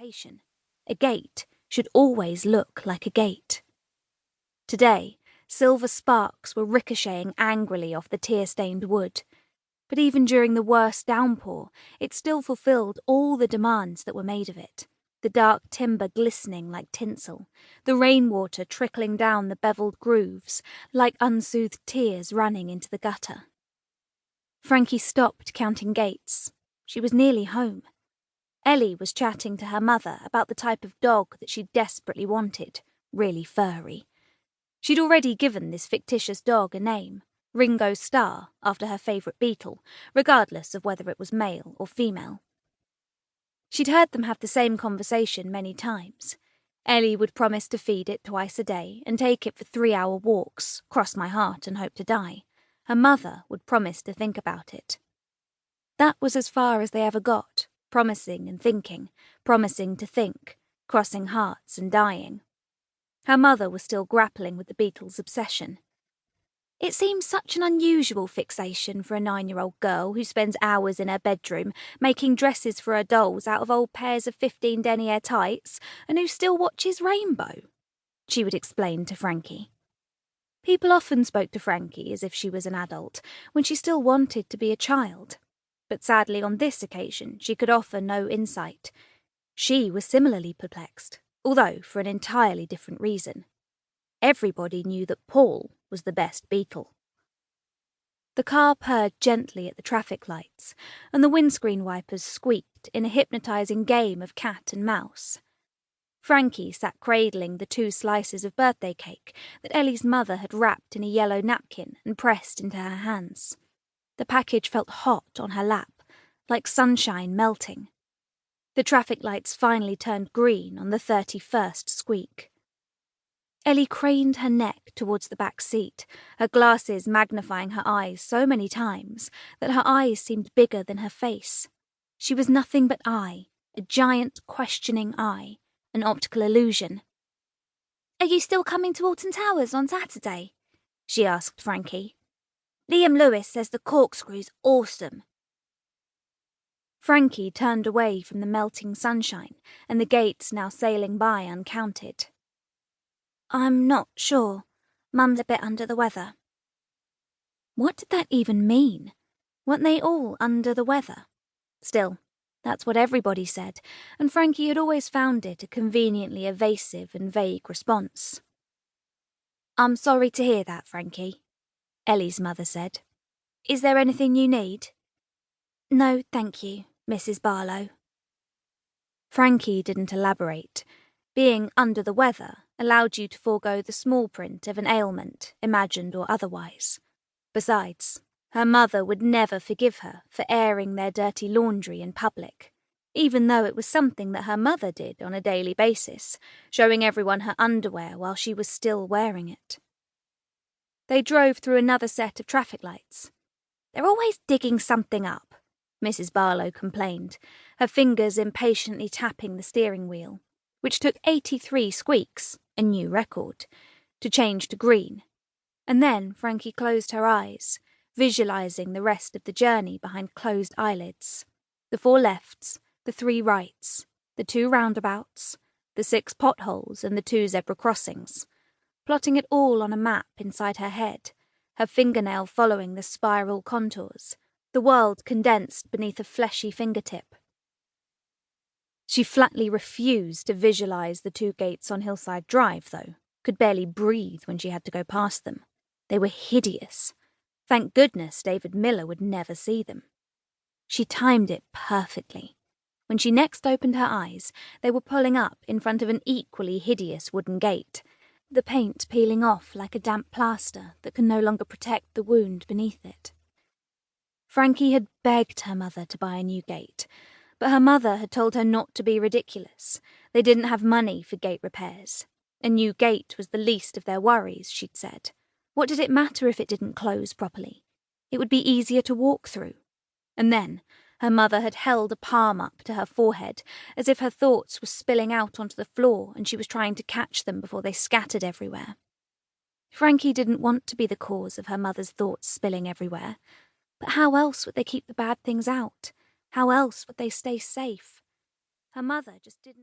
location. A gate should always look like a gate. Today, silver sparks were ricocheting angrily off the tear-stained wood. But even during the worst downpour, it still fulfilled all the demands that were made of it. The dark timber glistening like tinsel, the rainwater trickling down the beveled grooves like unsoothed tears running into the gutter. Frankie stopped counting gates. She was nearly home. Ellie was chatting to her mother about the type of dog that she desperately wanted, really furry. She'd already given this fictitious dog a name, Ringo Starr, after her favourite Beatle, regardless of whether it was male or female. She'd heard them have the same conversation many times. Ellie would promise to feed it twice a day and take it for 3-hour walks, cross my heart and hope to die. Her mother would promise to think about it. That was as far as they ever got, promising and thinking, promising to think, crossing hearts and dying. Her mother was still grappling with the Beatles' obsession. It seems such an unusual fixation for a 9-year-old girl who spends hours in her bedroom making dresses for her dolls out of old pairs of 15 denier tights and who still watches Rainbow, she would explain to Frankie. People often spoke to Frankie as if she was an adult, when she still wanted to be a child. But sadly on this occasion she could offer no insight. She was similarly perplexed, although for an entirely different reason. Everybody knew that Paul was the best Beatle. The car purred gently at the traffic lights, and the windscreen wipers squeaked in a hypnotising game of cat and mouse. Frankie sat cradling the 2 slices of birthday cake that Ellie's mother had wrapped in a yellow napkin and pressed into her hands. The package felt hot on her lap, like sunshine melting. The traffic lights finally turned green on the 31st squeak. Ellie craned her neck towards the back seat, her glasses magnifying her eyes so many times that her eyes seemed bigger than her face. She was nothing but eye, a giant questioning eye, an optical illusion. "Are you still coming to Alton Towers on Saturday?" she asked Frankie. "Liam Lewis says the corkscrew's awesome." Frankie turned away from the melting sunshine and the gates now sailing by uncounted. "I'm not sure. Mum's a bit under the weather." What did that even mean? Weren't they all under the weather? Still, that's what everybody said, and Frankie had always found it a conveniently evasive and vague response. "I'm sorry to hear that, Frankie," Ellie's mother said. "Is there anything you need?" "No, thank you, Mrs. Barlow." Frankie didn't elaborate. Being under the weather allowed you to forego the small print of an ailment, imagined or otherwise. Besides, her mother would never forgive her for airing their dirty laundry in public, even though it was something that her mother did on a daily basis, showing everyone her underwear while she was still wearing it. They drove through another set of traffic lights. "They're always digging something up," Mrs. Barlow complained, her fingers impatiently tapping the steering wheel, which took 83 squeaks, a new record, to change to green. And then Frankie closed her eyes, visualising the rest of the journey behind closed eyelids. The 4 lefts, the 3 rights, the 2 roundabouts, the 6 potholes and the 2 zebra crossings, plotting it all on a map inside her head, her fingernail following the spiral contours, the world condensed beneath a fleshy fingertip. She flatly refused to visualise the 2 gates on Hillside Drive, though, could barely breathe when she had to go past them. They were hideous. Thank goodness David Miller would never see them. She timed it perfectly. When she next opened her eyes, they were pulling up in front of an equally hideous wooden gate, the paint peeling off like a damp plaster that can no longer protect the wound beneath it. Frankie had begged her mother to buy a new gate, but her mother had told her not to be ridiculous. They didn't have money for gate repairs. A new gate was the least of their worries, she'd said. What did it matter if it didn't close properly? It would be easier to walk through. And then her mother had held a palm up to her forehead, as if her thoughts were spilling out onto the floor and she was trying to catch them before they scattered everywhere. Frankie didn't want to be the cause of her mother's thoughts spilling everywhere. But how else would they keep the bad things out? How else would they stay safe? Her mother just didn't...